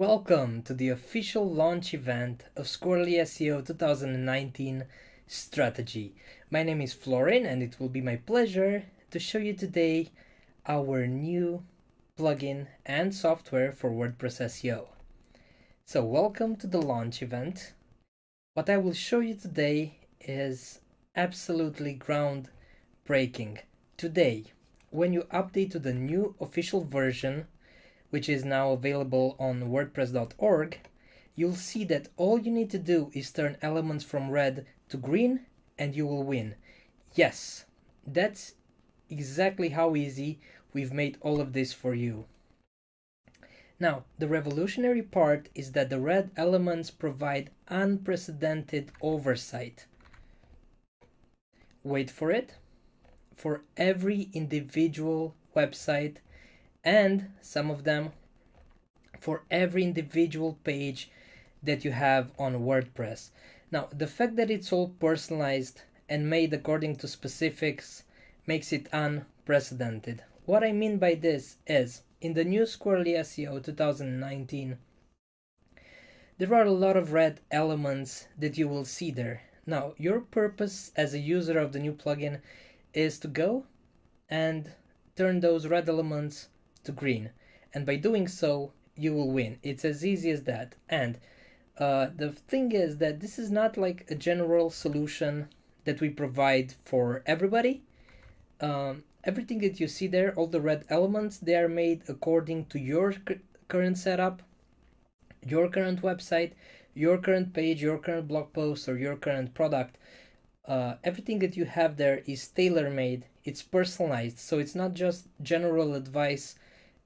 Welcome to the official launch event of Squirrly SEO 2019 strategy. My name is Florin and it will be my pleasure to show you today our new plugin and software for WordPress SEO. So welcome to the launch event. What I will show you today is absolutely groundbreaking. Today, when you update to the new official version, which is now available on WordPress.org, you'll see that all you need to do is turn elements from red to green and you will win. Yes, that's exactly how easy we've made all of this for you. Now, the revolutionary part is that the red elements provide unprecedented oversight. Wait for it. For every individual website, and some of them for every individual page that you have on WordPress. Now, the fact that it's all personalized and made according to specifics makes it unprecedented. What I mean by this is, in the new Squirrly SEO 2019, there are a lot of red elements that you will see there. Now, your purpose as a user of the new plugin is to go and turn those red elements to green, and by doing so you will win. It's as easy as that. And the thing is that this is not like a general solution that we provide for everybody. Everything that you see there, all the red elements, they are made according to your current setup, your current website, your current page, your current blog post, or your current product. Everything that you have there is tailor-made, it's personalized, so it's not just general advice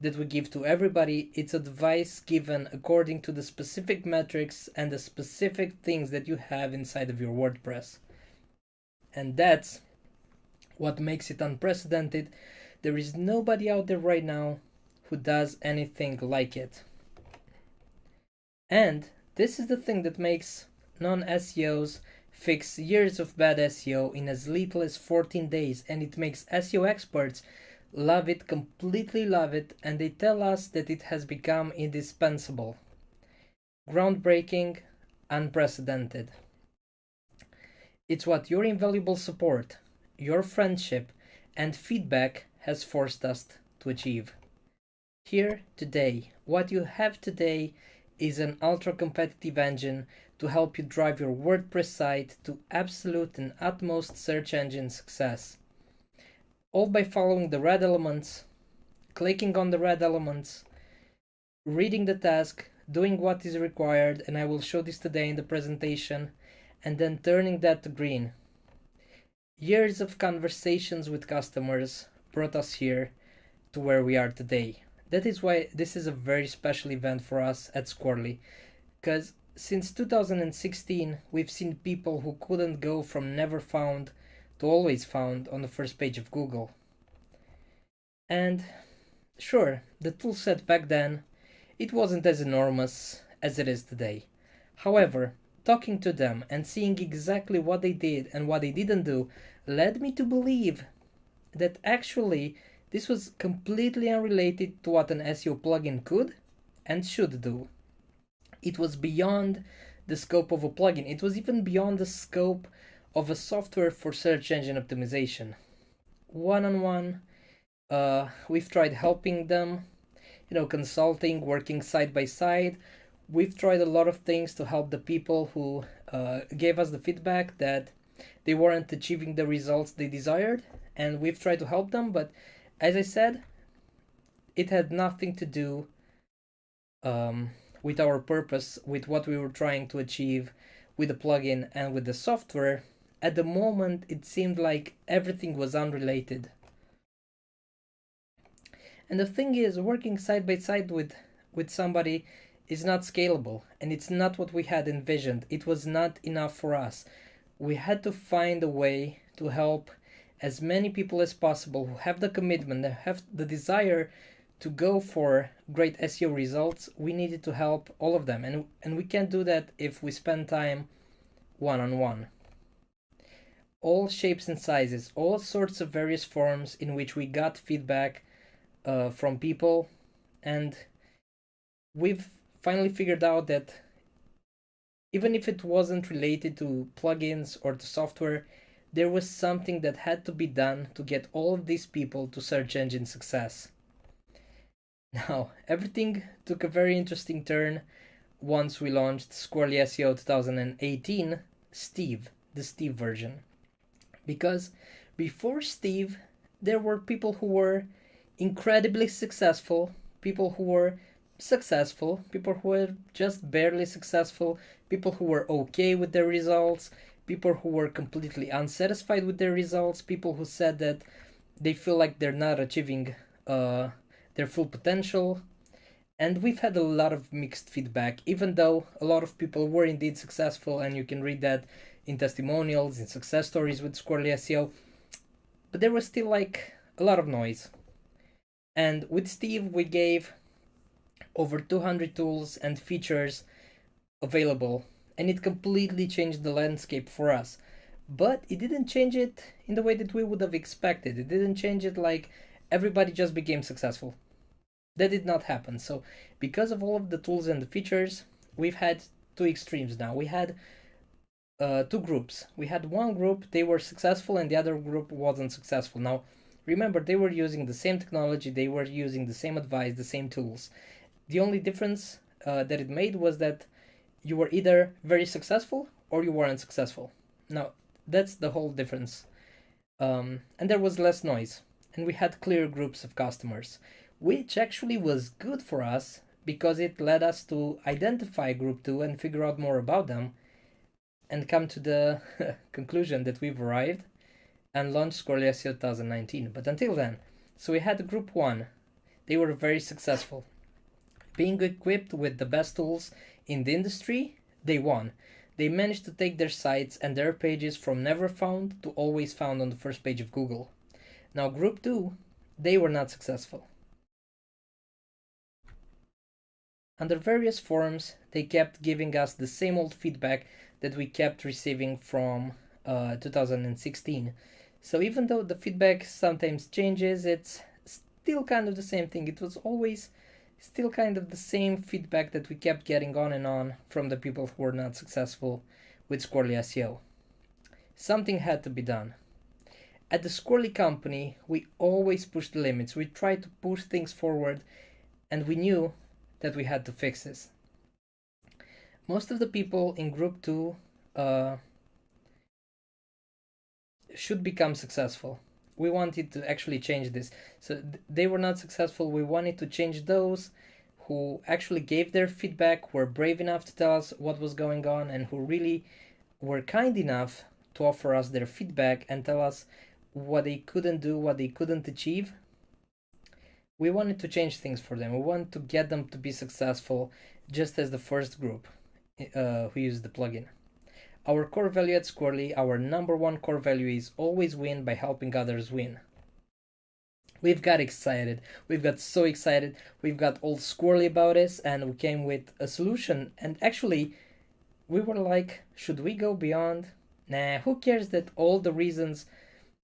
that we give to everybody, it's advice given according to the specific metrics and the specific things that you have inside of your WordPress. And that's what makes it unprecedented. There is nobody out there right now who does anything like it. And this is the thing that makes non-SEOs fix years of bad SEO in as little as 14 days, and it makes SEO experts love it, completely love it, and they tell us that it has become indispensable. Groundbreaking, unprecedented. It's what your invaluable support, your friendship, and feedback has forced us to achieve. Here today, what you have today is an ultra-competitive engine to help you drive your WordPress site to absolute and utmost search engine success. All by following the red elements, clicking on the red elements, reading the task, doing what is required, and I will show this today in the presentation, and then turning that to green. Years of conversations with customers brought us here to where we are today. That is why this is a very special event for us at Squirrly, because since 2016 we've seen people who couldn't go from never found to always found on the first page of Google. And sure, the toolset back then, it wasn't as enormous as it is today. However, talking to them and seeing exactly what they did and what they didn't do led me to believe that actually this was completely unrelated to what an SEO plugin could and should do. It was beyond the scope of a plugin. It was even beyond the scope of a software for search engine optimization. One-on-one, we've tried helping them, consulting, working side by side. We've tried a lot of things to help the people who gave us the feedback that they weren't achieving the results they desired, and we've tried to help them, but as I said, it had nothing to do with our purpose, with what we were trying to achieve with the plugin and with the software. At the moment, it seemed like everything was unrelated. And the thing is, working side by side with somebody is not scalable, and it's not what we had envisioned. It was not enough for us. We had to find a way to help as many people as possible who have the commitment, that have the desire to go for great SEO results. We needed to help all of them, and we can't do that if we spend time one-on-one. All shapes and sizes, all sorts of various forms in which we got feedback from people, and we've finally figured out that even if it wasn't related to plugins or to software, there was something that had to be done to get all of these people to search engine success. Now, everything took a very interesting turn once we launched Squirrly SEO 2018, Steve, the Steve version. Because before Steve, there were people who were incredibly successful, people who were successful, people who were just barely successful, people who were okay with their results, people who were completely unsatisfied with their results, people who said that they feel like they're not achieving their full potential. And we've had a lot of mixed feedback, even though a lot of people were indeed successful, and you can read that in testimonials, in success stories with Squirrely SEO. But there was still like a lot of noise. And with Steve, we gave over 200 tools and features available, and it completely changed the landscape for us. But it didn't change it in the way that we would have expected. It didn't change it like everybody just became successful. That did not happen. So because of all of the tools and the features, we've had two extremes now. We had two groups. We had one group, they were successful, and the other group wasn't successful. Now, remember, they were using the same technology, they were using the same advice, the same tools. The only difference that it made was that you were either very successful or you weren't successful. Now, that's the whole difference. And there was less noise, and we had clear groups of customers, which actually was good for us because it led us to identify group 2 and figure out more about them and come to the conclusion that we've arrived and launched Squirrly SEO 2019. But until then, so we had group 1. They were very successful. Being equipped with the best tools in the industry, they won. They managed to take their sites and their pages from never found to always found on the first page of Google. Now group 2, they were not successful. Under various forums, they kept giving us the same old feedback that we kept receiving from 2016. So even though the feedback sometimes changes, it's still kind of the same thing. It was always still kind of the same feedback that we kept getting on and on from the people who were not successful with Squirrely SEO. Something had to be done. At the Squirrely company, we always pushed the limits. We tried to push things forward, and we knew that we had to fix this. Most of the people in group 2 should become successful. We wanted to actually change this. So they were not successful. We wanted to change those who actually gave their feedback, were brave enough to tell us what was going on, and who really were kind enough to offer us their feedback and tell us what they couldn't do, what they couldn't achieve. We wanted to change things for them. We wanted to get them to be successful, just as the first group who used the plugin. Our core value at Squirrely, our number one core value is always win by helping others win. We've got excited. We've got so excited. We've got all squirrely about this, and we came with a solution. And actually, we were like, should we go beyond? Nah, who cares that all the reasons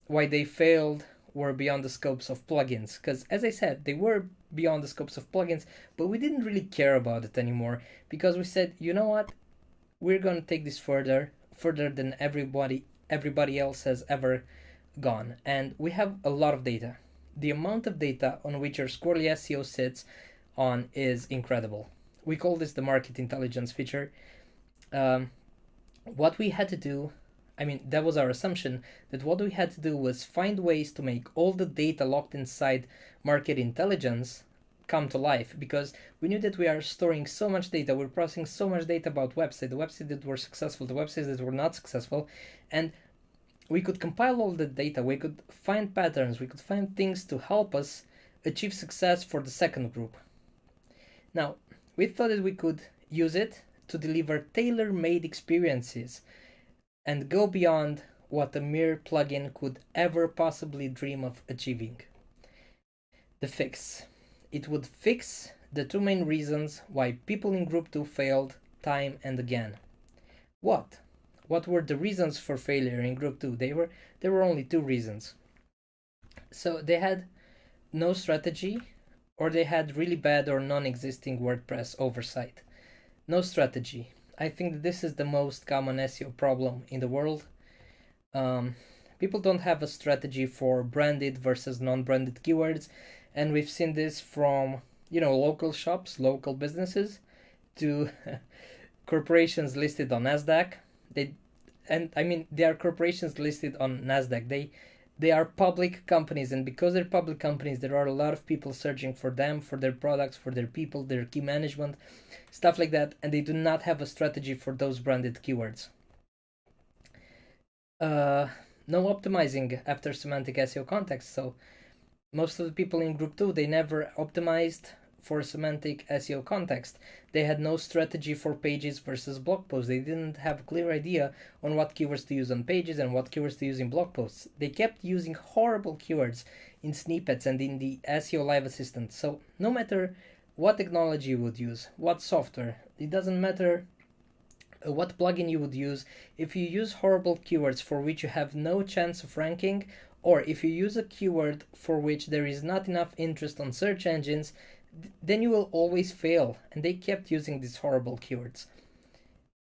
why they failed were beyond the scopes of plugins? Because as I said, they were beyond the scopes of plugins, but we didn't really care about it anymore because we said, you know what? We're going to take this further than everybody else has ever gone. And we have a lot of data. The amount of data on which our Squirrely SEO sits on is incredible. We call this the market intelligence feature. What we had to do, that was our assumption, that what we had to do was find ways to make all the data locked inside market intelligence come to life, because we knew that we are storing so much data, we're processing so much data about websites, the websites that were successful, the websites that were not successful, and we could compile all the data, we could find patterns, we could find things to help us achieve success for the second group. Now, we thought that we could use it to deliver tailor-made experiences and go beyond what a mere plugin could ever possibly dream of achieving. The fix. It would fix the two main reasons why people in group 2 failed time and again. What were the reasons for failure in group 2? There were only two reasons. So they had no strategy, or they had really bad or non-existing WordPress oversight. No strategy. I think that this is the most common SEO problem in the world. Um, People don't have a strategy for branded versus non-branded keywords, and we've seen this from local shops, local businesses, to corporations listed on Nasdaq. They are corporations listed on Nasdaq. They are public companies, and because they're public companies, there are a lot of people searching for them, for their products, for their people, their key management, stuff like that, and they do not have a strategy for those branded keywords. No optimizing after semantic SEO context. So most of the people in group 2, they never optimized for semantic SEO context. They had no strategy for pages versus blog posts. They didn't have a clear idea on what keywords to use on pages and what keywords to use in blog posts. They kept using horrible keywords in snippets and in the SEO Live Assistant. So no matter what technology you would use, what software, it doesn't matter what plugin you would use, if you use horrible keywords for which you have no chance of ranking, or if you use a keyword for which there is not enough interest on search engines, then you will always fail. And they kept using these horrible keywords.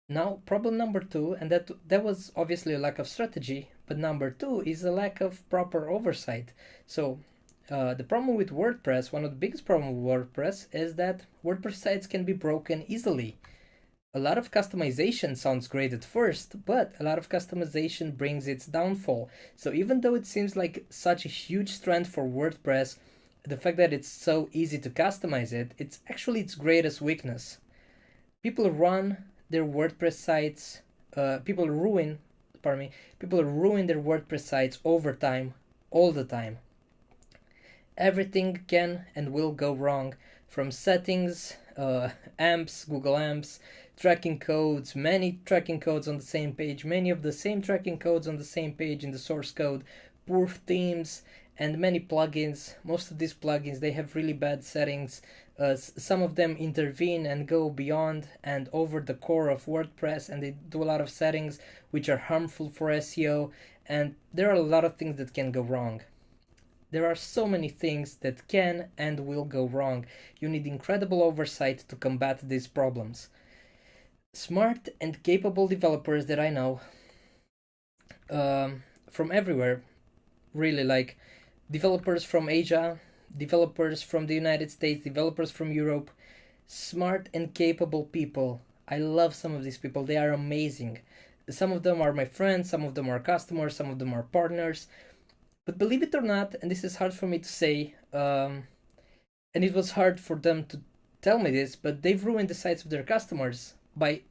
Now, problem number 2, and that was obviously a lack of strategy, but number 2 is a lack of proper oversight. So the problem with WordPress, one of the biggest problems with WordPress, is that WordPress sites can be broken easily. A lot of customization sounds great at first, but a lot of customization brings its downfall. So even though it seems like such a huge strength for WordPress, the fact that it's so easy to customize it, it's actually its greatest weakness. People run their WordPress sites, people ruin their WordPress sites over time, all the time. Everything can and will go wrong, from settings, AMPs, Google AMPs, tracking codes, many tracking codes on the same page, many of the same tracking codes on the same page in the source code, poor themes, and many plugins. Most of these plugins, they have really bad settings. Some of them intervene and go beyond and over the core of WordPress, and they do a lot of settings which are harmful for SEO, and there are a lot of things that can go wrong. There are so many things that can and will go wrong. You need incredible oversight to combat these problems. Smart and capable developers that I know from everywhere, really, like developers from Asia, developers from the United States, developers from Europe, smart and capable people. I love some of these people. They are amazing. Some of them are my friends, some of them are customers, some of them are partners. But believe it or not, and this is hard for me to say, and it was hard for them to tell me this, but they've ruined the sites of their customers by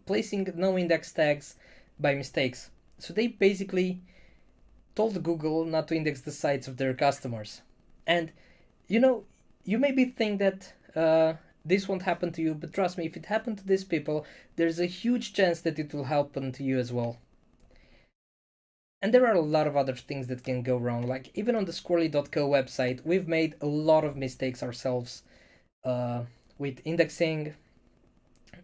placing no index tags by mistakes. So they basically told Google not to index the sites of their customers. And you maybe think that this won't happen to you, but trust me, if it happened to these people, there's a huge chance that it will happen to you as well. And there are a lot of other things that can go wrong. Like even on the Squirrly.co website, we've made a lot of mistakes ourselves with indexing,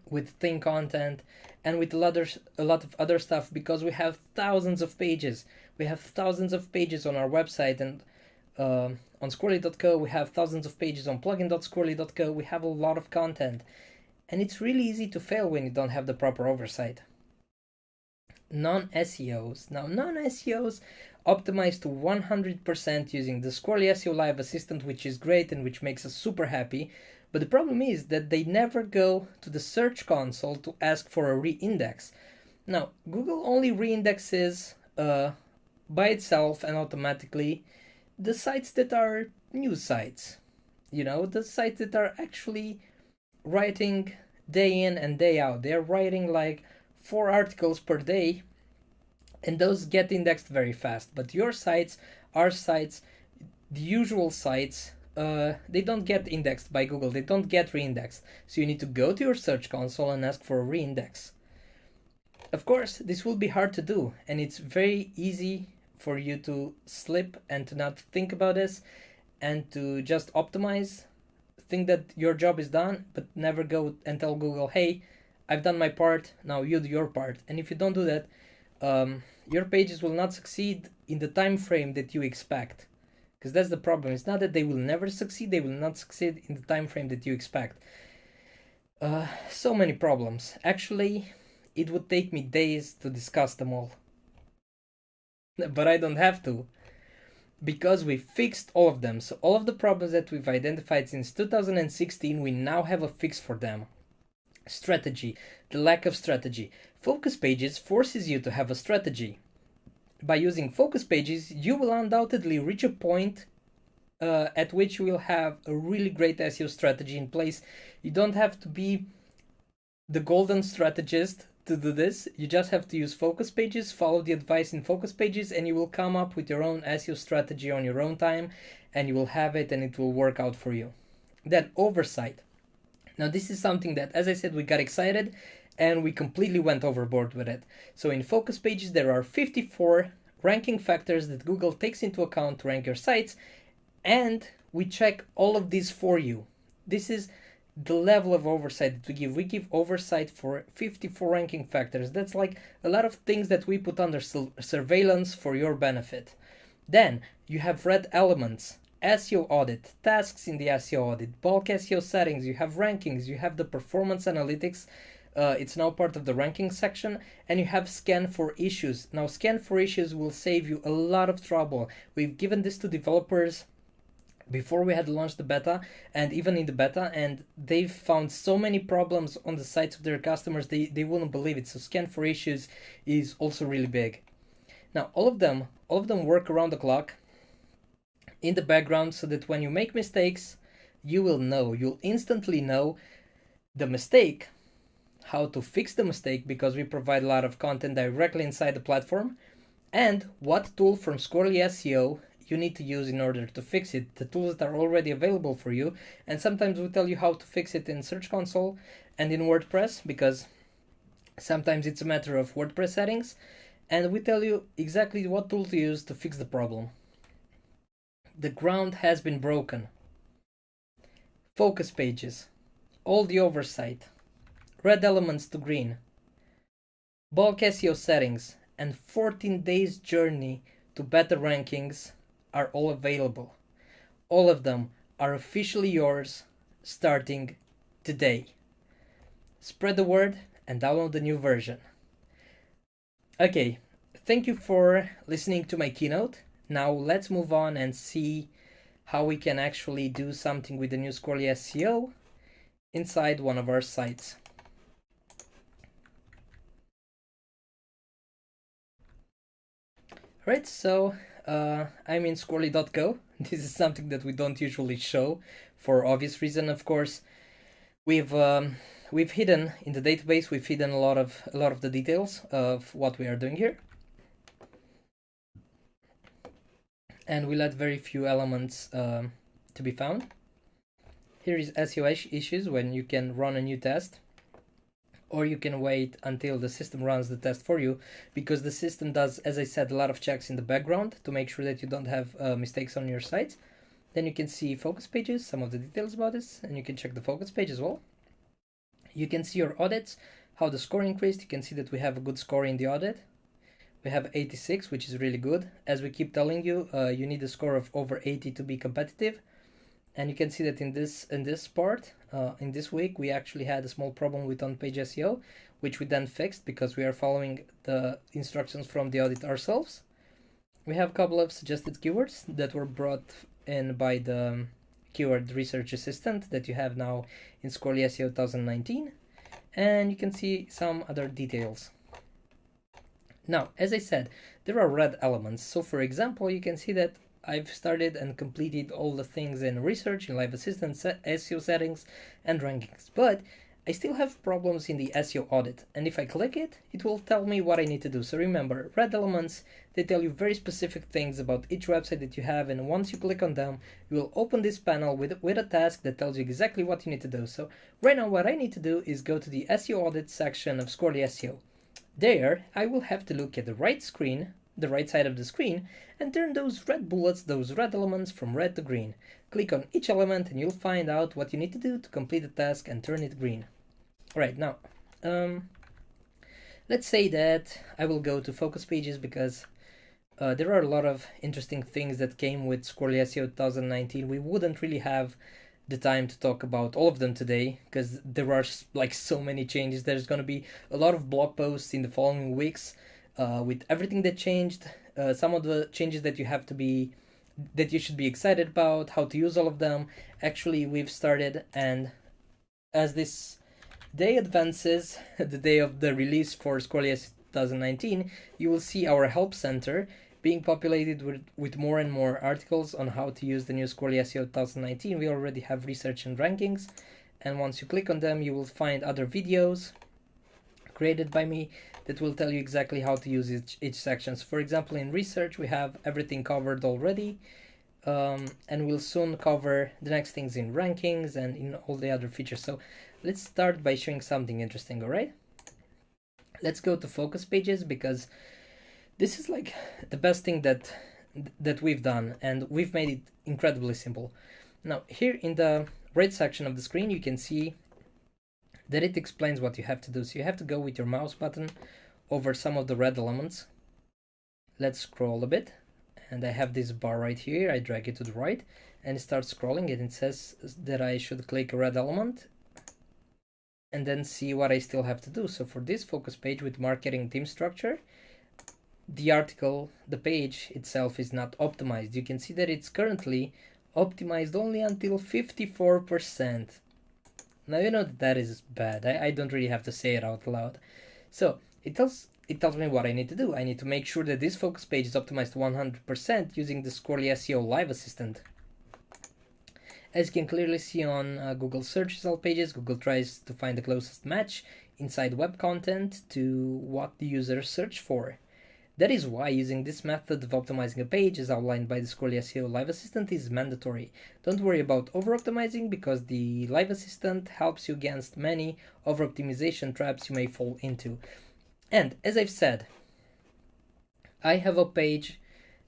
with thin content, and with a lot of other stuff, because we have thousands of pages. We have thousands of pages on our website, and on Squirrly.co we have thousands of pages. On plugin.squirrly.co we have a lot of content, and it's really easy to fail when you don't have the proper oversight. Non-SEOs optimize to 100% using the Squirrly SEO Live Assistant, which is great and which makes us super happy. But the problem is that they never go to the search console to ask for a reindex. Now, Google only reindexes by itself and automatically the sites that are news sites. The sites that are actually writing day in and day out. They're writing like 4 articles per day, and those get indexed very fast. But your sites, our sites, the usual sites, they don't get indexed by Google. They don't get reindexed. So you need to go to your search console and ask for a reindex. Of course, this will be hard to do, and it's very easy for you to slip and to not think about this and to just optimize, think that your job is done, but never go and tell Google, hey, I've done my part, now you do your part. And if you don't do that, your pages will not succeed in the time frame that you expect. Because that's the problem. It's not that they will never succeed, they will not succeed in the time frame that you expect. So many problems. Actually, it would take me days to discuss them all. But I don't have to, because we fixed all of them. So all of the problems that we've identified since 2016, we now have a fix for them. Strategy, the lack of strategy. Focus pages forces you to have a strategy. By using focus pages, you will undoubtedly reach a point at which you will have a really great SEO strategy in place. You don't have to be the golden strategist to do this. You just have to use focus pages, follow the advice in focus pages, and you will come up with your own SEO strategy on your own time, and you will have it and it will work out for you. Then oversight. Now this is something that, as I said, we got excited and we completely went overboard with it. So in focus pages, there are 54 ranking factors that Google takes into account to rank your sites, and we check all of these for you. This is the level of oversight that we give. We give oversight for 54 ranking factors. That's like a lot of things that we put under surveillance for your benefit. Then you have red elements, SEO audit, tasks in the SEO audit, bulk SEO settings, you have rankings, you have the performance analytics. It's now part of the ranking section, and you have scan for issues. Now scan for issues will save you a lot of trouble. We've given this to developers before we had launched the beta, and even in the beta, and they've found so many problems on the sites of their customers, they wouldn't believe it. So scan for issues is also really big. Now all of them work around the clock in the background, so that when you make mistakes, you'll instantly know the mistake, how to fix the mistake, because we provide a lot of content directly inside the platform, and what tool from Squirrly SEO you need to use in order to fix it, the tools that are already available for you. And sometimes we tell you how to fix it in Search Console and in WordPress, because sometimes it's a matter of WordPress settings, and we tell you exactly what tool to use to fix the problem. The ground has been broken. Focus pages, all the oversight, red elements to green, bulk SEO settings, and 14 days journey to better rankings are all available. All of them are officially yours starting today. Spread the word and download the new version. Okay, thank you for listening to my keynote. Now let's move on and see how we can actually do something with the new Squirrly SEO inside one of our sites. Alright, so I'm in squirrly.co. This is something that we don't usually show for obvious reason. Of course, we've hidden in the database. We've hidden a lot of the details of what we are doing here, and we let very few elements to be found. Here is SEO issues, when you can run a new test, or you can wait until the system runs the test for you, because the system does, as I said, a lot of checks in the background to make sure that you don't have mistakes on your site. Then you can see focus pages, some of the details about this, and you can check the focus page as well. You can see your audits, how the score increased. You can see that we have a good score in the audit. We have 86, which is really good. As we keep telling you, you need a score of over 80 to be competitive. And you can see that in this part, in this week, we actually had a small problem with on-page SEO, which we then fixed because we are following the instructions from the audit ourselves. We have a couple of suggested keywords that were brought in by the keyword research assistant that you have now in Squirrly SEO 2019. And you can see some other details. Now, as I said, there are red elements. So for example, you can see that I've started and completed all the things in research, in live assistant, SEO settings, and rankings, but I still have problems in the SEO audit, and if I click it, it will tell me what I need to do. So remember, red elements, they tell you very specific things about each website that you have, and once you click on them, you will open this panel with a task that tells you exactly what you need to do. So right now what I need to do is go to the SEO audit section of Squirrly SEO. There, I will have to look at the right side of the screen, and turn those red bullets, those red elements, from red to green. Click on each element and you'll find out what you need to do to complete the task and turn it green. Alright, now, let's say that I will go to focus pages, because there are a lot of interesting things that came with Squirrly SEO 2019. We wouldn't really have the time to talk about all of them today, because there are like so many changes. There's going to be a lot of blog posts in the following weeks with everything that changed, some of the changes that you should be excited about, how to use all of them. Actually, we've started, and as this day advances, the day of the release for Squirrly SEO 2019, you will see our help center being populated with more and more articles on how to use the new Squirrly SEO 2019. We already have research and rankings, and once you click on them, you will find other videos created by me that will tell you exactly how to use each section. So for example, in research, we have everything covered already, and we'll soon cover the next things in rankings and in all the other features. So let's start by showing something interesting, all right? Let's go to focus pages, because this is like the best thing that we've done, and we've made it incredibly simple. Now, here in the right section of the screen, you can see that it explains what you have to do. So you have to go with your mouse button over some of the red elements. Let's scroll a bit, and I have this bar right here. I drag it to the right, and it starts scrolling, and it says that I should click a red element and then see what I still have to do. So for this focus page with marketing theme structure, the article, the page itself is not optimized. You can see that it's currently optimized only until 54%. Now you know that is bad. I don't really have to say it out loud. So it tells me what I need to do. I need to make sure that this focus page is optimized to 100% using the Squirrly SEO Live Assistant. As you can clearly see on Google search result pages, Google tries to find the closest match inside web content to what the user searched for. That is why using this method of optimizing a page as outlined by the Squirrly SEO Live Assistant is mandatory. Don't worry about over-optimizing, because the Live Assistant helps you against many over-optimization traps you may fall into. And as I've said, I have a page.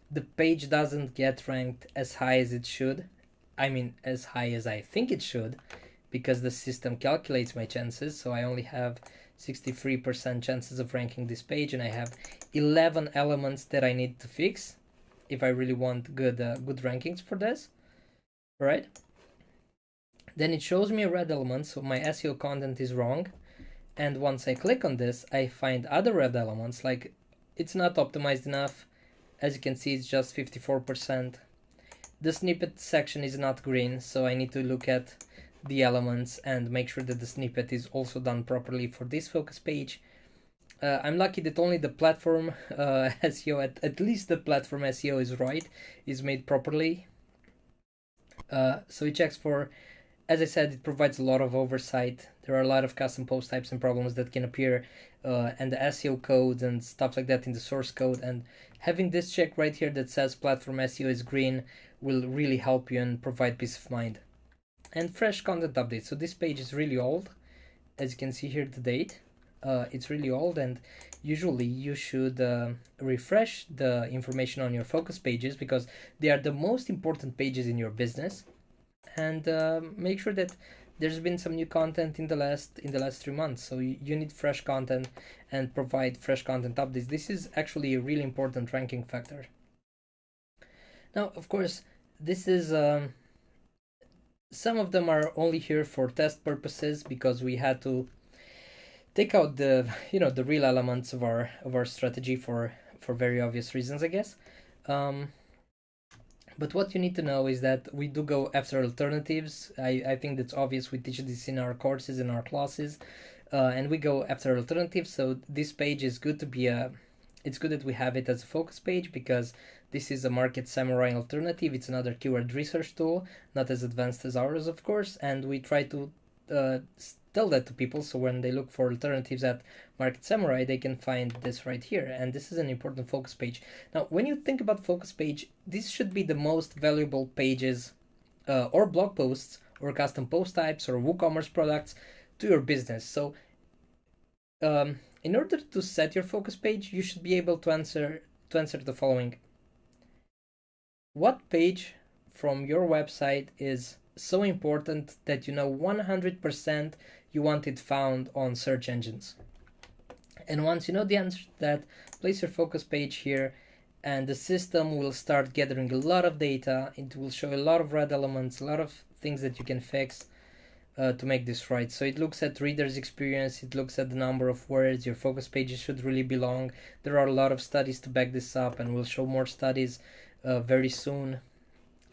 The page doesn't get ranked as high as it should. I mean, as high as I think it should, because the system calculates my chances. So I only have 63% chances of ranking this page, and I have 11 elements that I need to fix if I really want good rankings for this, right? Then it shows me a red element, so my SEO content is wrong. And once I click on this, I find other red elements, like it's not optimized enough. As you can see, it's just 54%. The snippet section is not green, so I need to look at the elements and make sure that the snippet is also done properly for this focus page. I'm lucky that only the platform SEO, at least the platform SEO is right, is made properly. So it checks for, as I said, it provides a lot of oversight. There are a lot of custom post types and problems that can appear, and the SEO codes and stuff like that in the source code. And having this check right here that says platform SEO is green will really help you and provide peace of mind. And fresh content updates. So this page is really old. As you can see here, the date. It's really old, and usually you should refresh the information on your focus pages, because they are the most important pages in your business. And make sure that there's been some new content in the last 3 months. So you need fresh content and provide fresh content updates. This is actually a really important ranking factor. Now, of course, this is some of them are only here for test purposes, because we had to take out the real elements of our strategy for very obvious reasons, I guess. But what you need to know is that we do go after alternatives. I think that's obvious. We teach this in our courses, in our classes, and we go after alternatives. So this page is good to be it's good that we have it as a focus page, because this is a Market Samurai alternative. It's another keyword research tool, not as advanced as ours, of course, and we try to tell that to people, so when they look for alternatives at Market Samurai, they can find this right here, and this is an important focus page. Now, when you think about focus page, this should be the most valuable pages or blog posts or custom post types or WooCommerce products to your business. So in order to set your focus page, you should be able to answer the following. What page from your website is so important that you know 100% you want it found on search engines? And once you know the answer to that, place your focus page here and the system will start gathering a lot of data. It will show a lot of red elements, a lot of things that you can fix to make this right. So it looks at reader's experience, it looks at the number of words. Your focus pages should really be long. There are a lot of studies to back this up, and we'll show more studies very soon.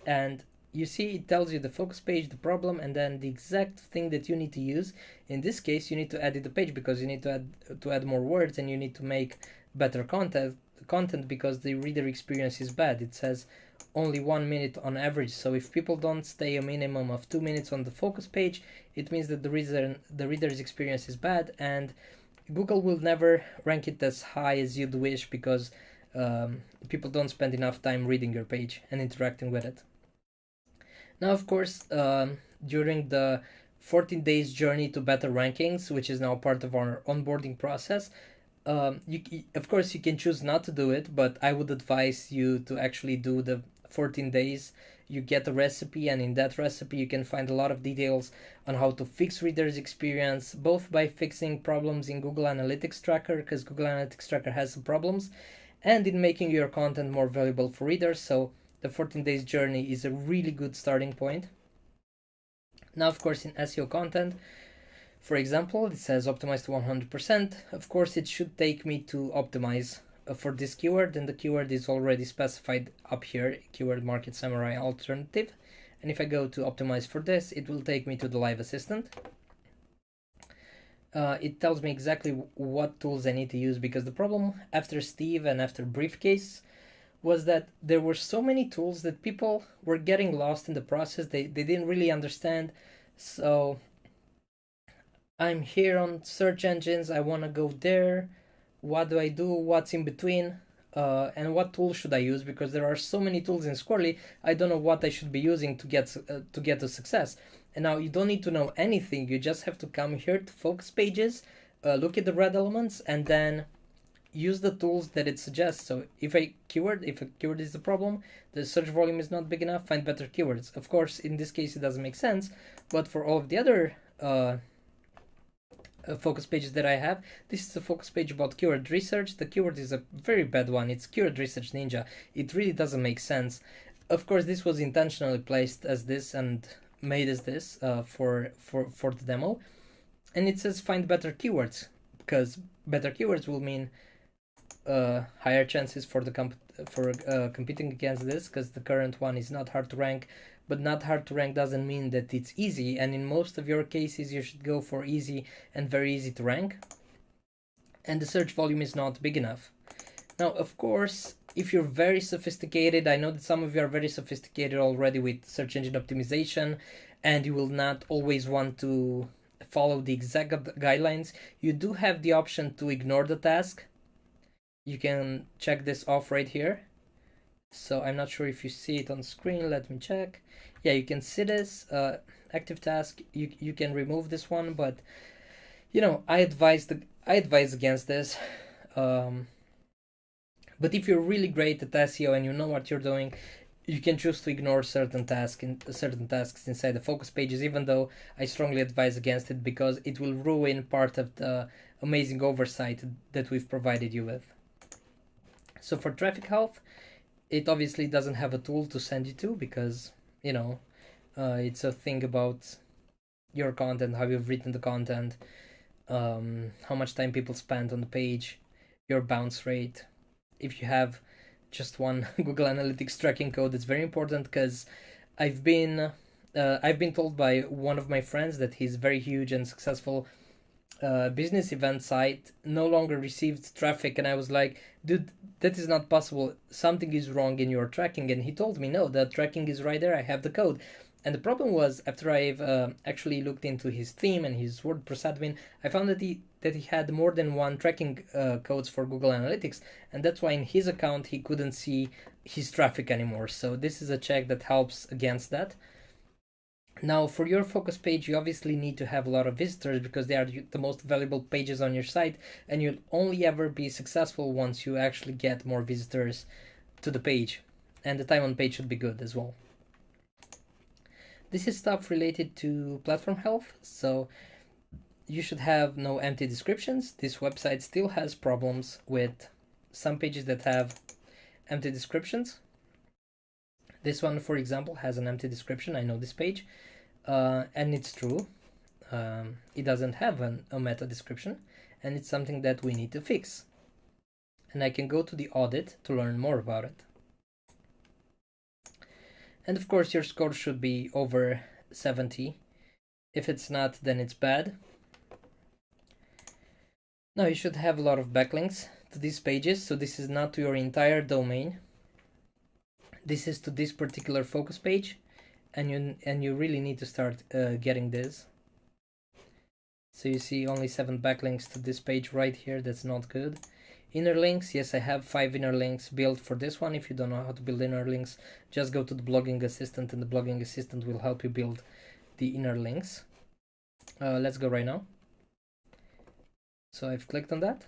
And you see, it tells you the focus page, the problem, and then the exact thing that you need to use. In this case, you need to edit the page because you need to add more words, and you need to make better content because the reader experience is bad. It says only 1 minute on average. So if people don't stay a minimum of 2 minutes on the focus page, it means that the reader's experience is bad, and Google will never rank it as high as you'd wish because people don't spend enough time reading your page and interacting with it. Now, of course, during the 14 days journey to better rankings, which is now part of our onboarding process, of course, you can choose not to do it, but I would advise you to actually do the 14 days. You get a recipe, and in that recipe, you can find a lot of details on how to fix readers' experience, both by fixing problems in Google Analytics Tracker, because Google Analytics Tracker has some problems, and in making your content more valuable for readers. So the 14 days journey is a really good starting point. Now, of course, in SEO content, for example, it says optimize to 100%. Of course, it should take me to optimize for this keyword, and the keyword is already specified up here, keyword market samurai alternative. And if I go to optimize for this, it will take me to the live assistant. It tells me exactly what tools I need to use, because the problem after Steve and after Briefcase was that there were so many tools that people were getting lost in the process. They didn't really understand. So I'm here on search engines, I want to go there. What do I do? What's in between? And what tool should I use? Because there are so many tools in Squirrly, I don't know what I should be using to get to success. And now you don't need to know anything. You just have to come here to focus pages, look at the red elements, and then use the tools that it suggests. So if a keyword is the problem, the search volume is not big enough, find better keywords. Of course, in this case, it doesn't make sense, but for all of the other focus pages that I have, this is a focus page about keyword research. The keyword is a very bad one. It's Keyword Research Ninja. It really doesn't make sense. Of course, this was intentionally placed as this and made as this for the demo. And it says find better keywords, because better keywords will mean higher chances for competing against this, because the current one is not hard to rank. But not hard to rank doesn't mean that it's easy, and in most of your cases you should go for easy and very easy to rank, and the search volume is not big enough. Now, of course, if you're very sophisticated, I know that some of you are very sophisticated already with search engine optimization, and you will not always want to follow the exact guidelines. You do have the option to ignore the task. You can check this off right here. So I'm not sure if you see it on screen. Let me check. Yeah, you can see this active task. You can remove this one, but you know, I advise against this. But if you're really great at SEO and you know what you're doing, you can choose to ignore certain tasks inside the focus pages, even though I strongly advise against it, because it will ruin part of the amazing oversight that we've provided you with. So for traffic health, it obviously doesn't have a tool to send you to, because, you know, it's a thing about your content, how you've written the content, how much time people spend on the page, your bounce rate. If you have just one Google Analytics tracking code, it's very important, because I've been told by one of my friends that his very huge and successful business event site no longer received traffic, and I was like, dude, that is not possible. Something is wrong in your tracking. And he told me, no, the tracking is right there. I have the code. And the problem was, after I've actually looked into his theme and his WordPress admin, I found that he had more than one tracking codes for Google Analytics, and that's why in his account he couldn't see his traffic anymore. So this is a check that helps against that. Now, for your focus page, you obviously need to have a lot of visitors, because they are the most valuable pages on your site, and you'll only ever be successful once you actually get more visitors to the page, and the time on page should be good as well. This is stuff related to platform health, so you should have no empty descriptions. This website still has problems with some pages that have empty descriptions. This one, for example, has an empty description. I know this page, and it's true. It doesn't have a meta description, and it's something that we need to fix. And I can go to the audit to learn more about it. And of course, your score should be over 70. If it's not, then it's bad. Now you should have a lot of backlinks to these pages. So this is not to your entire domain. This is to this particular focus page, and you really need to start getting this. So you see only 7 backlinks to this page right here. That's not good. Inner links, yes, I have 5 inner links built for this one. If you don't know how to build inner links, just go to the blogging assistant, and the blogging assistant will help you build the inner links. Let's go right now. So I've clicked on that.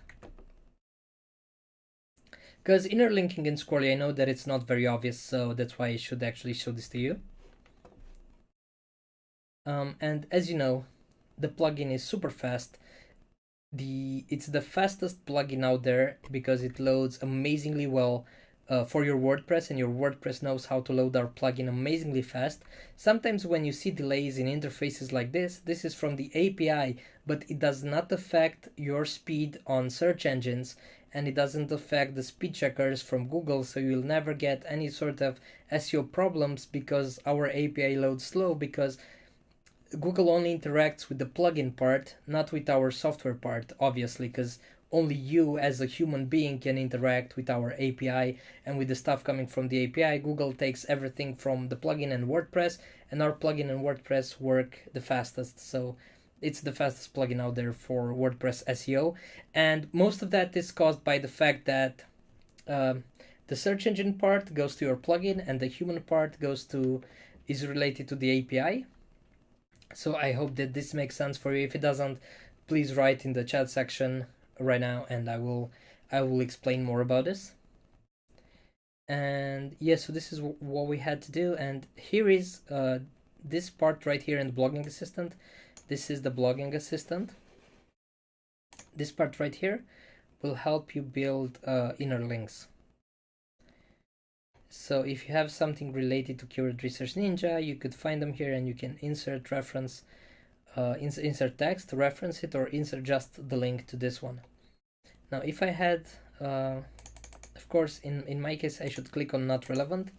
Because inner linking in Squirrly, I know that it's not very obvious, so that's why I should actually show this to you. And as you know, the plugin is super fast. It's the fastest plugin out there because it loads amazingly well for your WordPress, and your WordPress knows how to load our plugin amazingly fast. Sometimes when you see delays in interfaces like this is from the API, but it does not affect your speed on search engines, and it doesn't affect the speed checkers from Google, so you'll never get any sort of SEO problems because our API loads slow, because Google only interacts with the plugin part, not with our software part, obviously, because only you as a human being can interact with our API and with the stuff coming from the API. Google takes everything from the plugin and WordPress, and our plugin and WordPress work the fastest. So it's the fastest plugin out there for WordPress SEO. And most of that is caused by the fact that the search engine part goes to your plugin and the human part is related to the API. So I hope that this makes sense for you. If it doesn't, please write in the chat section right now, and I will explain more about this. And yeah, so this is what we had to do. And here is this part right here in the blogging assistant. This is the blogging assistant. This part right here will help you build inner links. So if you have something related to Keyword Research Ninja, you could find them here, and you can insert reference, insert text, reference it, or insert just the link to this one. Now, if I had, of course, in my case, I should click on not relevant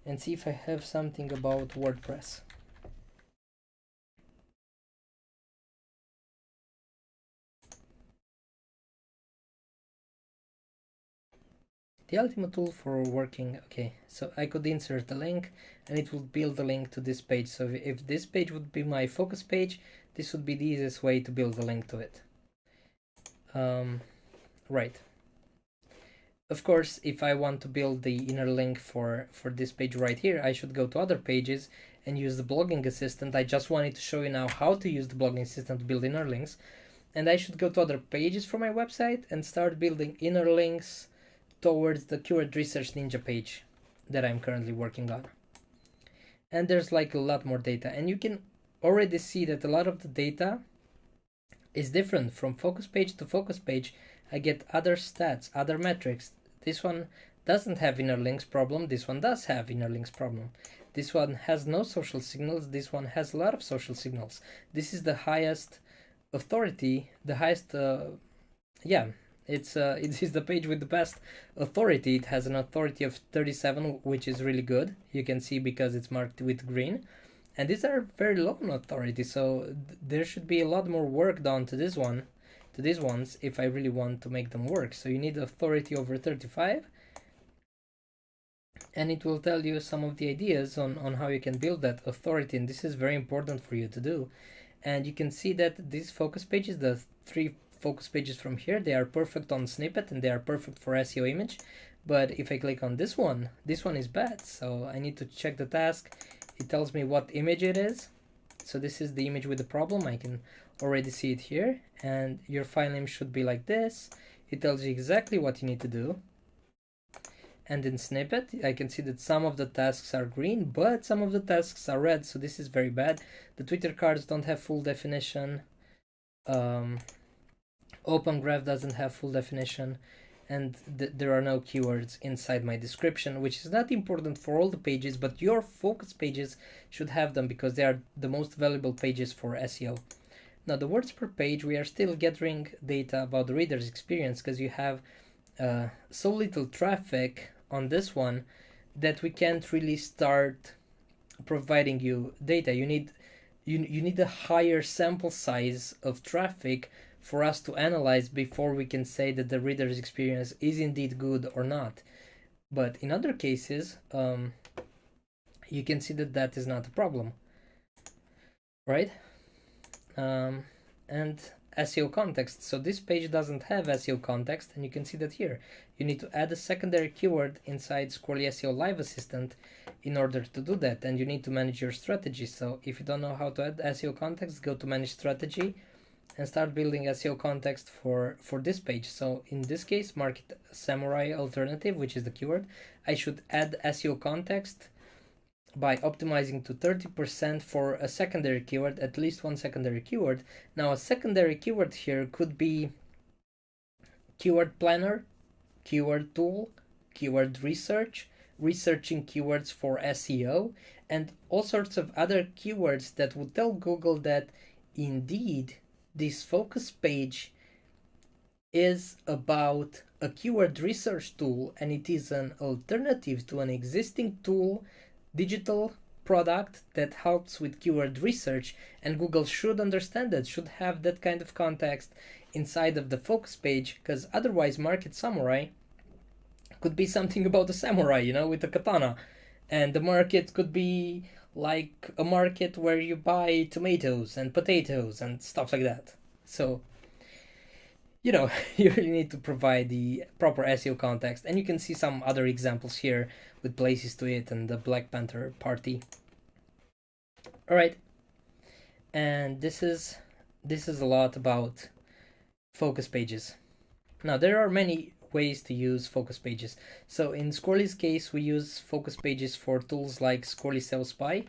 and see if I have something about WordPress. The ultimate tool for working, okay, so I could insert a link and it would build a link to this page. So if this page would be my focus page, this would be the easiest way to build a link to it. Right. Of course, if I want to build the inner link for this page right here, I should go to other pages and use the blogging assistant. I just wanted to show you now how to use the blogging assistant to build inner links. And I should go to other pages for my website and start building inner links towards the Keyword Research Ninja page that I'm currently working on. And there's like a lot more data, and you can already see that a lot of the data is different from focus page to focus page. I get other stats, other metrics. This one doesn't have inner links problem. This one does have inner links problem. This one has no social signals. This one has a lot of social signals. This is the highest authority, the highest, it is the page with the best authority. It has an authority of 37, which is really good. You can see because it's marked with green. And these are very low on authority, so there should be a lot more work done to these ones if I really want to make them work. So you need authority over 35, and it will tell you some of the ideas on how you can build that authority, and this is very important for you to do. And you can see that these focus pages, the 3 focus pages from here, they are perfect on snippet and they are perfect for SEO image. But if I click on this one is bad, so I need to check the task. It tells me what image it is. So this is the image with the problem. I can already see it here, and your file name should be like this. It tells you exactly what you need to do. And in snippet, I can see that some of the tasks are green, but some of the tasks are red, so this is very bad. The Twitter cards don't have full definition. Open Graph doesn't have full definition, and there are no keywords inside my description, which is not important for all the pages, but your focus pages should have them because they are the most valuable pages for SEO. Now, the words per page, we are still gathering data about the reader's experience because you have so little traffic on this one that we can't really start providing you data. You need a higher sample size of traffic for us to analyze before we can say that the reader's experience is indeed good or not. But in other cases, you can see that that is not a problem, right? And SEO context. So this page doesn't have SEO context, and you can see that here. You need to add a secondary keyword inside Squirrly SEO Live Assistant in order to do that, and you need to manage your strategy. So if you don't know how to add SEO context, go to Manage Strategy and start building SEO context for this page. So in this case, market samurai alternative, which is the keyword. I should add SEO context by optimizing to 30% for a secondary keyword, at least one secondary keyword. Now, a secondary keyword here could be keyword planner, keyword tool, keyword research, researching keywords for SEO, and all sorts of other keywords that would tell Google that indeed this focus page is about a keyword research tool, and it is an alternative to an existing tool, digital product that helps with keyword research, and Google should understand that, should have that kind of context inside of the focus page, because otherwise Market Samurai could be something about a samurai, with a katana, and the market could be like a market where you buy tomatoes and potatoes and stuff like that. So, you really need to provide the proper SEO context, and you can see some other examples here with Places to Eat and the Black Panther Party. All right, and this is a lot about focus pages. Now, there are many ways to use focus pages. So in Squirrly's case, we use focus pages for tools like Squirrly SEO Spy.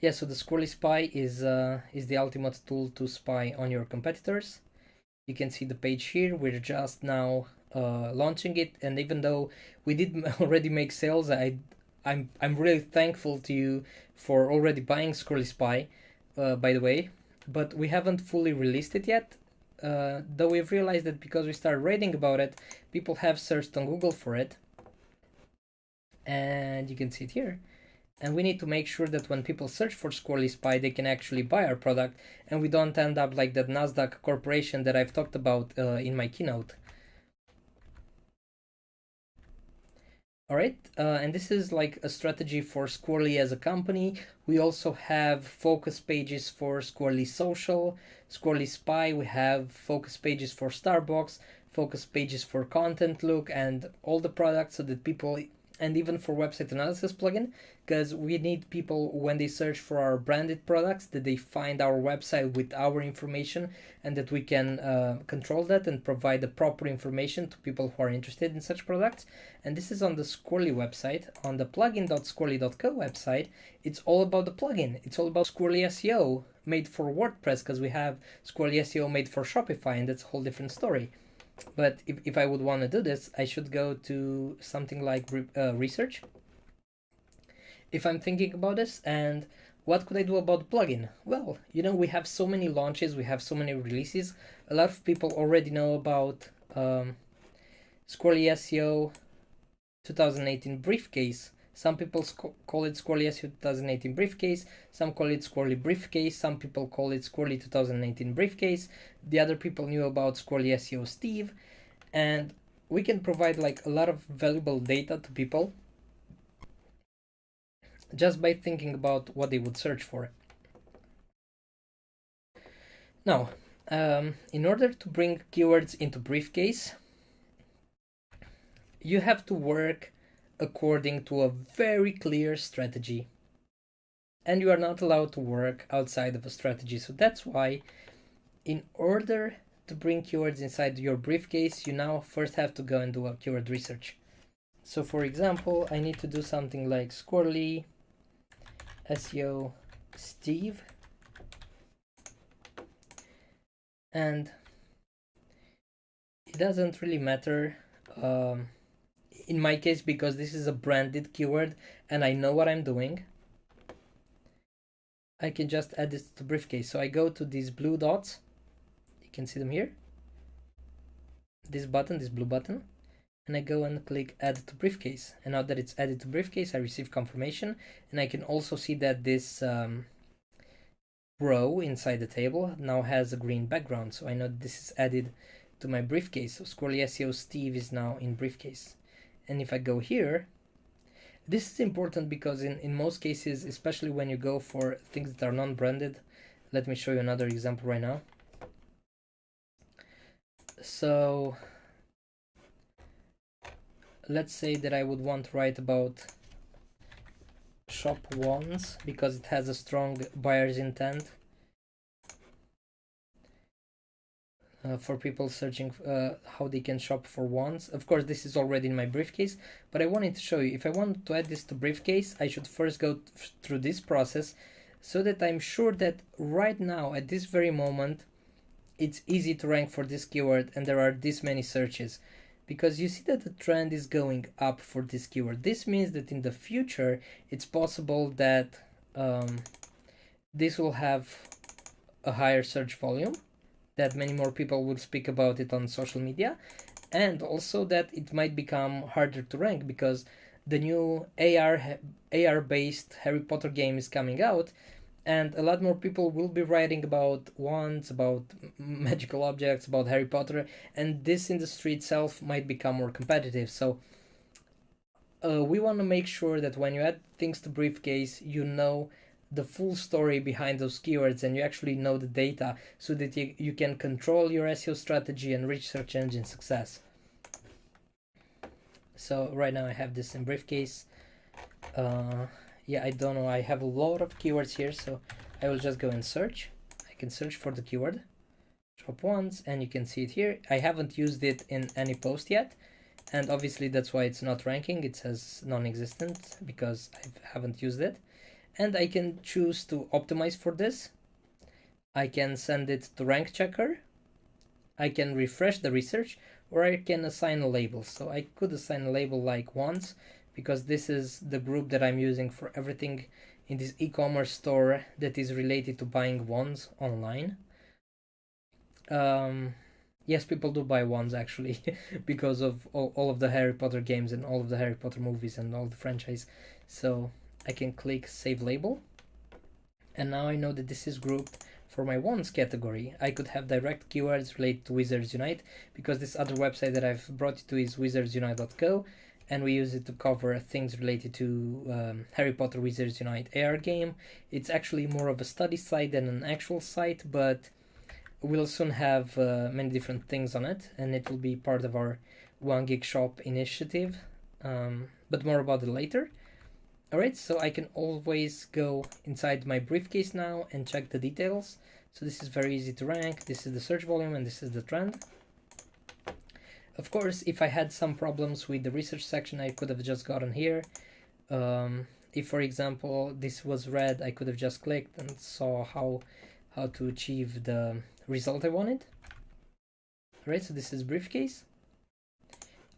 Yeah, so the Squirrly Spy is the ultimate tool to spy on your competitors. You can see the page here. We're just now launching it, and even though we did already make sales, I'm really thankful to you for already buying Squirrly Spy, by the way, but we haven't fully released it yet. Though we've realized that because we started reading about it, people have searched on Google for it, and you can see it here. And we need to make sure that when people search for Squirrly Spy, they can actually buy our product, and we don't end up like that Nasdaq corporation that I've talked about in my keynote. All right, and this is like a strategy for Squirrly as a company. We also have focus pages for Squirrly Social, Squirrly Spy. We have focus pages for Starbucks, focus pages for Content Look, and all the products so that people, and even for website analysis plugin, because we need people, when they search for our branded products, that they find our website with our information, and that we can control that and provide the proper information to people who are interested in such products. And this is on the Squirrly website. On the plugin.squirrly.co website, it's all about the plugin. It's all about Squirrly SEO made for WordPress, because we have Squirrly SEO made for Shopify, and that's a whole different story. But if I would want to do this, I should go to something like research, if I'm thinking about this. And what could I do about the plugin? Well, we have so many launches, we have so many releases. A lot of people already know about Squirrly SEO 2018 Briefcase. Some people call it Squirrly SEO 2018 Briefcase, some call it Squirrly Briefcase, some people call it Squirrly 2018 Briefcase. The other people knew about Squirrly SEO Steve, and we can provide like a lot of valuable data to people just by thinking about what they would search for. Now, in order to bring keywords into Briefcase, you have to work according to a very clear strategy, and you are not allowed to work outside of a strategy. So that's why, in order to bring keywords inside your Briefcase, you now first have to go and do a keyword research. So for example, I need to do something like Squirrly SEO Steve, and it doesn't really matter in my case, because this is a branded keyword and I know what I'm doing. I can just add this to briefcase. So I go to these blue dots, you can see them here, this button, this blue button, and I go and click add to briefcase. And now that it's added to briefcase, I receive confirmation, and I can also see that this row inside the table now has a green background, so I know this is added to my briefcase. So Squirrly SEO Steve is now in briefcase. And if I go here, this is important because in most cases, especially when you go for things that are non-branded, let me show you another example right now. So let's say that I would want to write about shop wands because it has a strong buyer's intent for people searching how they can shop for wands. Of course, this is already in my briefcase, but I wanted to show you, if I want to add this to briefcase, I should first go through this process so that I'm sure that right now, at this very moment, it's easy to rank for this keyword and there are this many searches. Because you see that the trend is going up for this keyword. This means that in the future, it's possible that this will have a higher search volume, that many more people will speak about it on social media, and also that it might become harder to rank because the new AR-based Harry Potter game is coming out, and a lot more people will be writing about wands, about magical objects, about Harry Potter, and this industry itself might become more competitive. So we want to make sure that when you add things to briefcase, you know the full story behind those keywords and you actually know the data so that you can control your SEO strategy and reach search engine success. So right now I have this in briefcase. Yeah, I don't know, I have a lot of keywords here, so I will just go and search. I can search for the keyword shop wands, and you can see it here. I haven't used it in any post yet, and obviously that's why it's not ranking. It says non-existent because I haven't used it. And I can choose to optimize for this. I can send it to rank checker. I can refresh the research, or I can assign a label. So I could assign a label like wands, because this is the group that I'm using for everything in this e-commerce store that is related to buying wands online. Yes, people do buy wands actually because of all of the Harry Potter games and all of the Harry Potter movies and all the franchise. So I can click save label, and now I know that this is grouped for my wands category. I could have direct keywords related to Wizards Unite, because this other website that I've brought you to is wizardsunite.co, and we use it to cover things related to Harry Potter Wizards Unite AR game. It's actually more of a study site than an actual site, but we'll soon have many different things on it, and it will be part of our 1 Gig Shop initiative, but more about it later. Alright, so I can always go inside my briefcase now and check the details. So this is very easy to rank. This is the search volume and this is the trend. Of course, if I had some problems with the research section, I could have just gotten here. If, for example, this was red, I could have just clicked and saw how to achieve the result I wanted. Alright, so this is briefcase.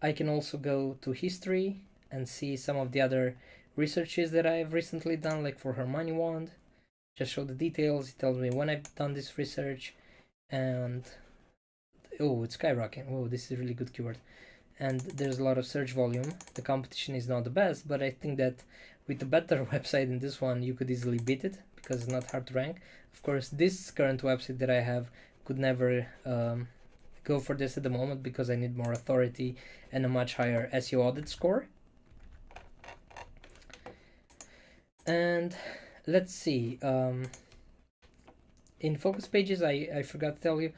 I can also go to history and see some of the other researches that I've recently done, like for Hermione wand. Just show the details. It tells me when I've done this research, and oh, it's skyrocketing. Oh, this is a really good keyword, and there's a lot of search volume. The competition is not the best, but I think that with a better website than this one, you could easily beat it because it's not hard to rank. Of course, this current website that I have could never go for this at the moment because I need more authority and a much higher SEO audit score. And let's see, in focus pages, I forgot to tell you,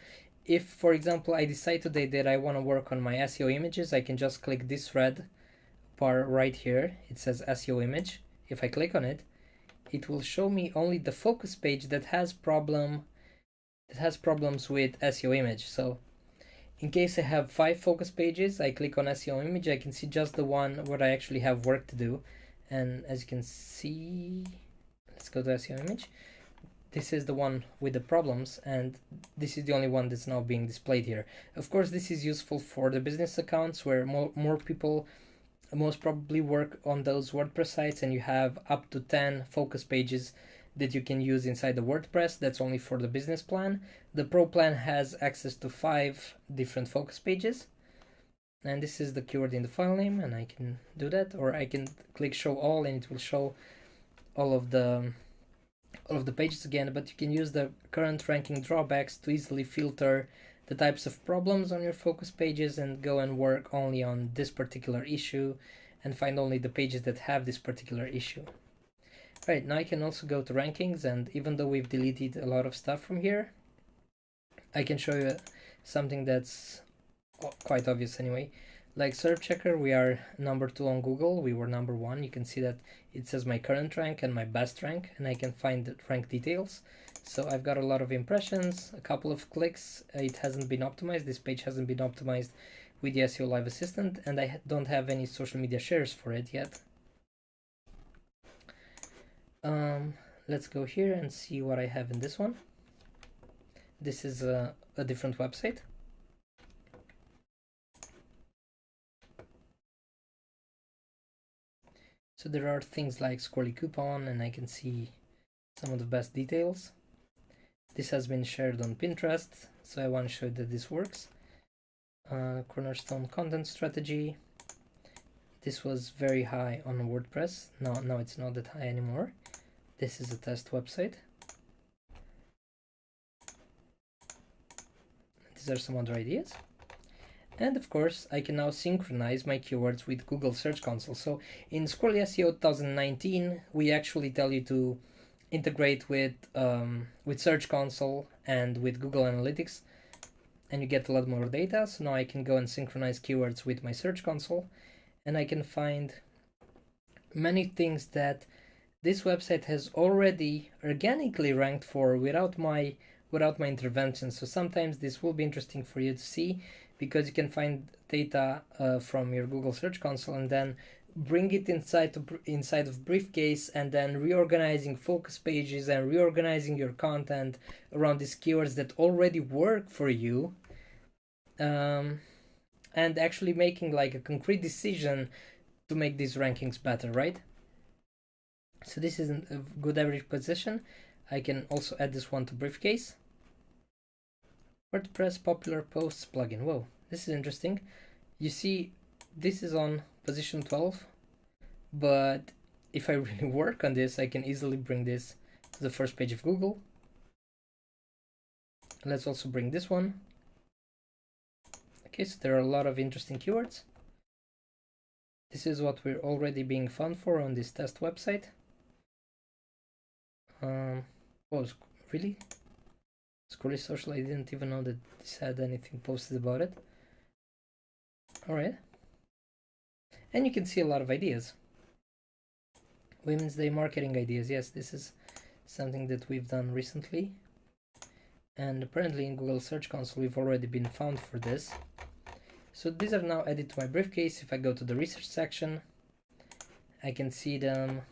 if for example I decide today that I want to work on my SEO images, I can just click this red bar right here. It says SEO image. If I click on it, it will show me only the focus page that has problems with SEO image. So in case I have 5 focus pages, I click on SEO image, I can see just the one where I actually have work to do. And as you can see, let's go to SEO image. this is the one with the problems, and this is the only one that's now being displayed here. Of course, this is useful for the business accounts where more people most probably work on those WordPress sites, and you have up to 10 focus pages that you can use inside the WordPress. That's only for the business plan. The pro plan has access to 5 different focus pages, and this is the keyword in the file name, and I can do that, or I can click show all and it will show all of the pages again. But you can use the current ranking drawbacks to easily filter the types of problems on your focus pages and go and work only on this particular issue and find only the pages that have this particular issue. Right, now I can also go to rankings, and even though we've deleted a lot of stuff from here, I can show you something that's quite obvious anyway. Like Serp Checker, we are number 2 on Google, we were number 1. You can see that it says my current rank and my best rank, and I can find the rank details. So I've got a lot of impressions, a couple of clicks. It hasn't been optimized, this page hasn't been optimized with the SEO Live Assistant, and I don't have any social media shares for it yet. Let's go here and see what I have in this one. This is a different website. So there are things like Squirrly coupon, and I can see some of the best details. This has been shared on Pinterest, so I want to show that this works. Cornerstone content strategy. This was very high on WordPress. No, it's not that high anymore. This is a test website. These are some other ideas. And of course, I can now synchronize my keywords with Google Search Console. So in Squirrly SEO 2019, we actually tell you to integrate with Search Console and with Google Analytics, and you get a lot more data. So now I can go and synchronize keywords with my Search Console, and I can find many things that this website has already organically ranked for without my intervention. So sometimes this will be interesting for you to see, because you can find data from your Google Search Console and then bring it inside of briefcase, and then reorganizing focus pages and reorganizing your content around these keywords that already work for you, and actually making like a concrete decision to make these rankings better, right? So this is a good average position. I can also add this one to briefcase. WordPress popular posts plugin. Whoa, this is interesting. You see, this is on position 12, but if I really work on this, I can easily bring this to the first page of Google. Let's also bring this one. Okay, so there are a lot of interesting keywords. This is what we're already being found for on this test website. Really? Squirrly Social, I didn't even know that this had anything posted about it. Alright. And you can see a lot of ideas. Women's Day marketing ideas. Yes, this is something that we've done recently. And apparently in Google Search Console we've already been found for this. So these are now added to my briefcase. If I go to the research section, I can see them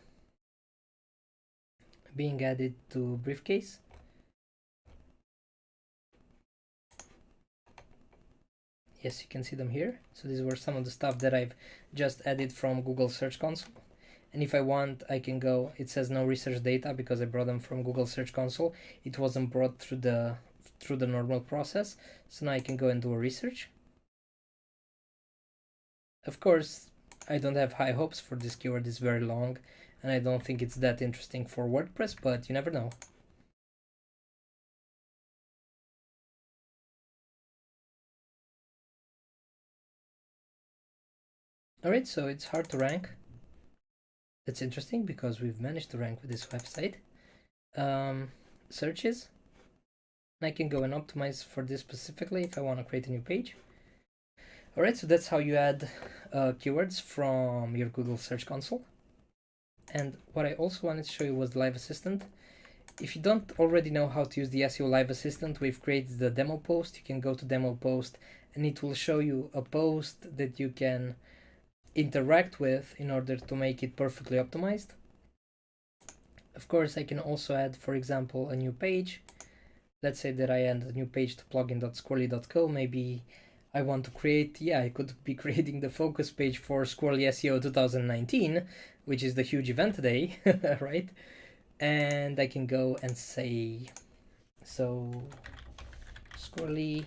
being added to briefcase. Yes, you can see them here. So these were some of the stuff that I've just added from Google Search Console. And if I want, I can go, it says no research data because I brought them from Google Search Console. It wasn't brought through the normal process. So now I can go and do a research. Of course, I don't have high hopes for this keyword. It's very long, and I don't think it's that interesting for WordPress, but you never know. Alright, so it's hard to rank. That's interesting because we've managed to rank with this website. Searches. I can go and optimize for this specifically if I want to create a new page. Alright, so that's how you add keywords from your Google Search Console. And what I also wanted to show you was the Live Assistant. If you don't already know how to use the SEO Live Assistant, we've created the demo post. You can go to demo post and it will show you a post that you can interact with in order to make it perfectly optimized. Of course, I can also add, for example, a new page. Let's say that I add a new page to plugin.squirrly.co. Maybe I want to create, I could be creating the focus page for Squirrly SEO 2019, which is the huge event today, right? And I can go and say, so Squirrly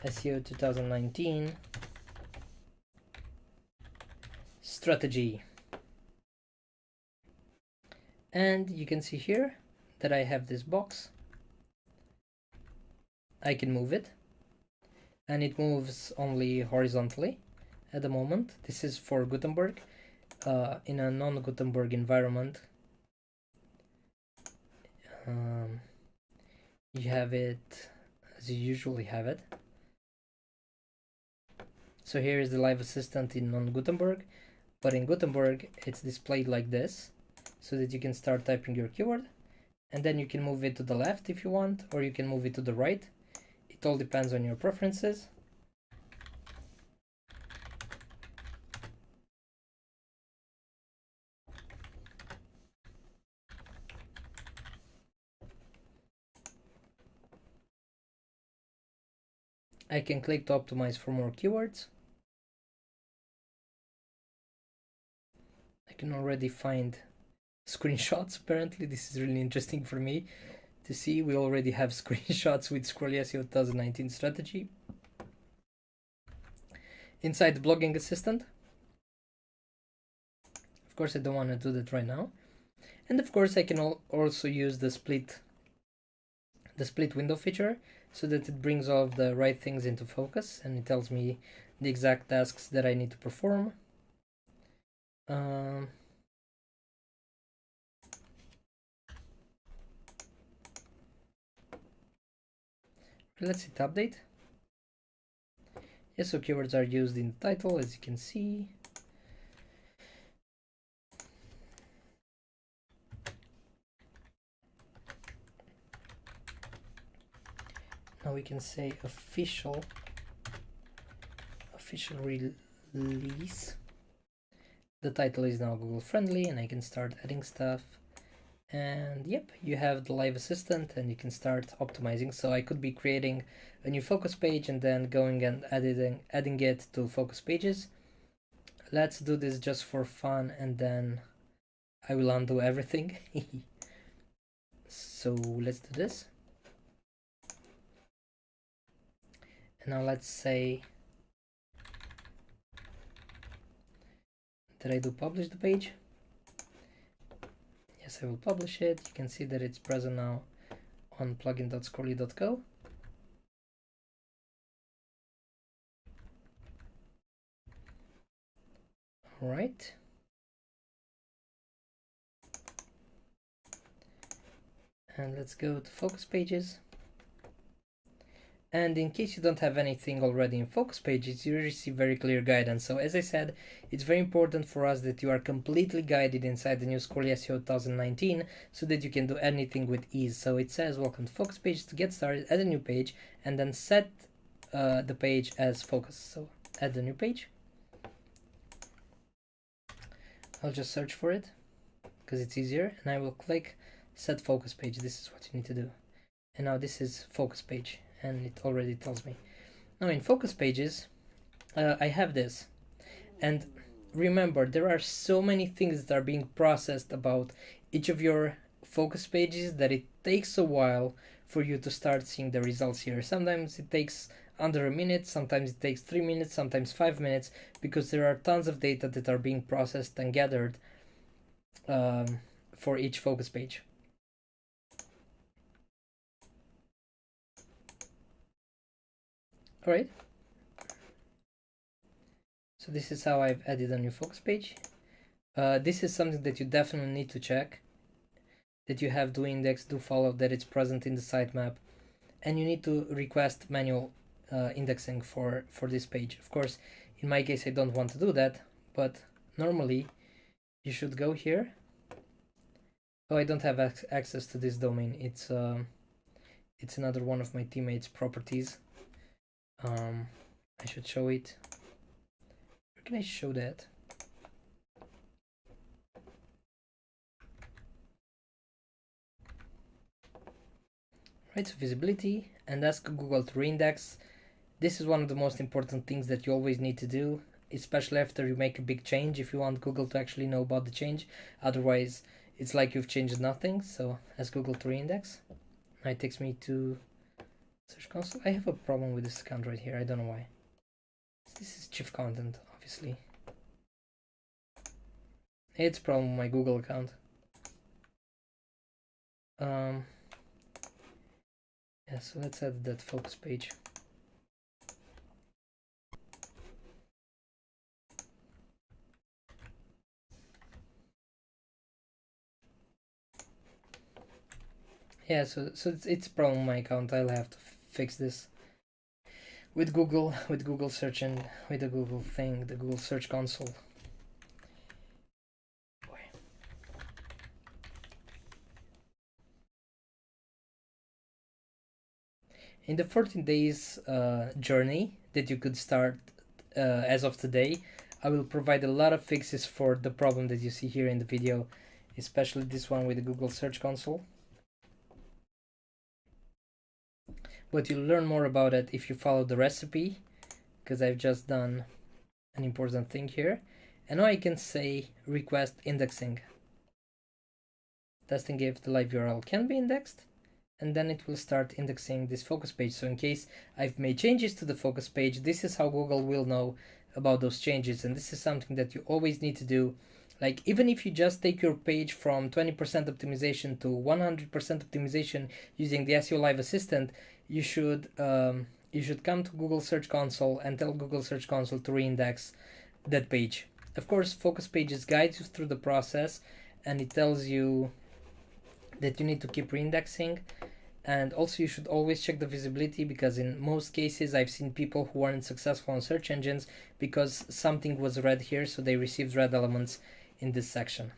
SEO 2019 strategy. And you can see here that I have this box. I can move it, and it moves only horizontally at the moment. This is for Gutenberg. In a non-Gutenberg environment, you have it as you usually have it. So here is the live assistant in non-Gutenberg, but in Gutenberg it's displayed like this, so that you can start typing your keyword, and then you can move it to the left if you want, or you can move it to the right. It all depends on your preferences. I can click to optimize for more keywords. I can already find screenshots. Apparently this is really interesting for me to see. We already have screenshots with Squirrely SEO 2019 strategy inside the blogging assistant. Of course, I don't want to do that right now. And of course, I can also use the split window feature, so that it brings all of the right things into focus, and it tells me the exact tasks that I need to perform. Let's hit update. Yes, so keywords are used in the title, as you can see. Now we can say official release. The title is now Google friendly, and I can start adding stuff. And yep, you have the live assistant, and you can start optimizing. So I could be creating a new focus page and then going and adding it to focus pages. Let's do this just for fun, and then I will undo everything. So let's do this. And now let's say that I do publish the page. Yes, I will publish it. You can see that it's present now on plugin.squirrly.co. All right. And let's go to focus pages. And in case you don't have anything already in focus pages, you receive very clear guidance. So as I said, it's very important for us that you are completely guided inside the new Squirrely SEO 2019, so that you can do anything with ease. So it says, welcome to focus pages. To get started, add a new page, and then set the page as focus. So add the new page. I'll just search for it because it's easier, and I will click set focus page. This is what you need to do. And now this is focus page, and it already tells me. Now in focus pages, I have this. And remember, there are so many things that are being processed about each of your focus pages that it takes a while for you to start seeing the results here. Sometimes it takes under a minute, sometimes it takes 3 minutes, sometimes 5 minutes, because there are tons of data that are being processed and gathered for each focus page. All right. So this is how I've added a new focus page. This is something that you definitely need to check, that you have do index, do follow, that it's present in the sitemap, and you need to request manual indexing for this page. Of course, in my case, I don't want to do that, but normally you should go here. Oh, I don't have access to this domain. It's another one of my teammates' properties. I should show it. Where can I show that? Right, so visibility, and ask Google to reindex. This is one of the most important things that you always need to do, especially after you make a big change, if you want Google to actually know about the change. Otherwise, it's like you've changed nothing. So ask Google to reindex. Now it takes me to Search Console. I have a problem with this account right here. I don't know why. This is chief content, obviously. It's a problem with my Google account. Yeah, so let's add that focus page. Yeah, so it's a problem with my account. I'll have to fix this with Google search and with the Google thing, the Google Search Console. Boy. In the 14 days journey that you could start as of today, I will provide a lot of fixes for the problem that you see here in the video, especially this one with the Google Search Console. But you'll learn more about it if you follow the recipe, because I've just done an important thing here. And now I can say request indexing, testing if the live URL can be indexed, and then it will start indexing this focus page. So in case I've made changes to the focus page, this is how Google will know about those changes. And this is something that you always need to do. Like, even if you just take your page from 20% optimization to 100% optimization using the SEO Live Assistant, you should come to Google Search Console and tell Google Search Console to reindex that page. Of course, focus pages guides you through the process, and it tells you that you need to keep reindexing. And also you should always check the visibility, because in most cases I've seen people who weren't successful on search engines because something was red here, so they received red elements in this section.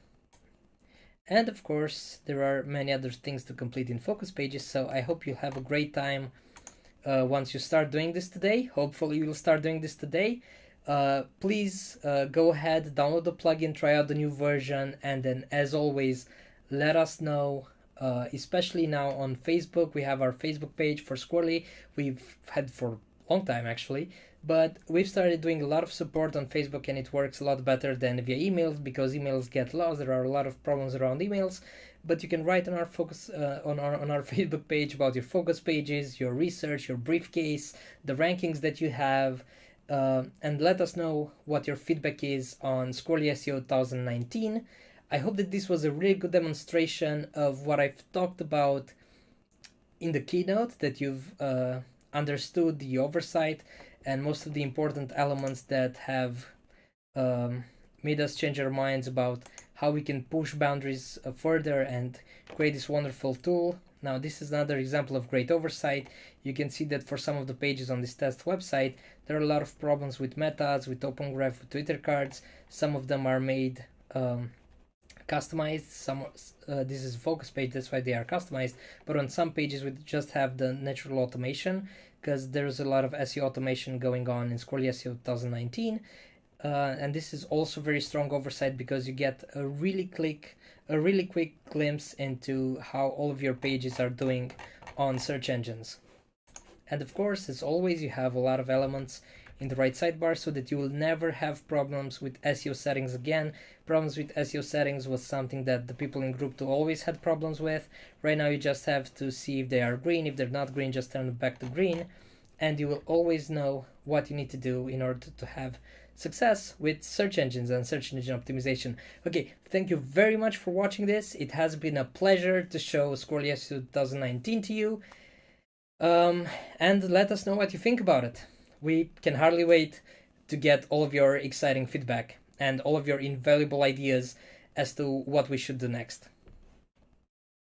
And of course, there are many other things to complete in focus pages, so I hope you'll have a great time once you start doing this today. Hopefully you'll start doing this today. Please go ahead, download the plugin, try out the new version, and then as always, let us know, especially now on Facebook. We have our Facebook page for Squirrly. We've had for a long time actually, but we've started doing a lot of support on Facebook, and it works a lot better than via emails, because emails get lost. There are a lot of problems around emails, but you can write on our focus on our Facebook page about your focus pages, your research, your briefcase, the rankings that you have, and let us know what your feedback is on Squirrly SEO 2019. I hope that this was a really good demonstration of what I've talked about in the keynote, that you've understood the oversight and most of the important elements that have made us change our minds about how we can push boundaries further and create this wonderful tool. Now, this is another example of great oversight. You can see that for some of the pages on this test website, there are a lot of problems with metas, with Open Graph, with Twitter cards. Some of them are made customized. Some this is a focus page, that's why they are customized, but on some pages we just have the natural automation, because there's a lot of SEO automation going on in Squirrly SEO 2019, and this is also very strong oversight, because you get a really quick glimpse into how all of your pages are doing on search engines. And of course, as always, you have a lot of elements in the right sidebar, so that you will never have problems with SEO settings again. Problems with SEO settings was something that the people in group 2 always had problems with. Right now you just have to see if they are green. If they're not green, just turn them back to green, and you will always know what you need to do in order to have success with search engines and search engine optimization. Okay, thank you very much for watching this. It has been a pleasure to show Squirrly SEO 2019 to you, and let us know what you think about it. We can hardly wait to get all of your exciting feedback and all of your invaluable ideas as to what we should do next.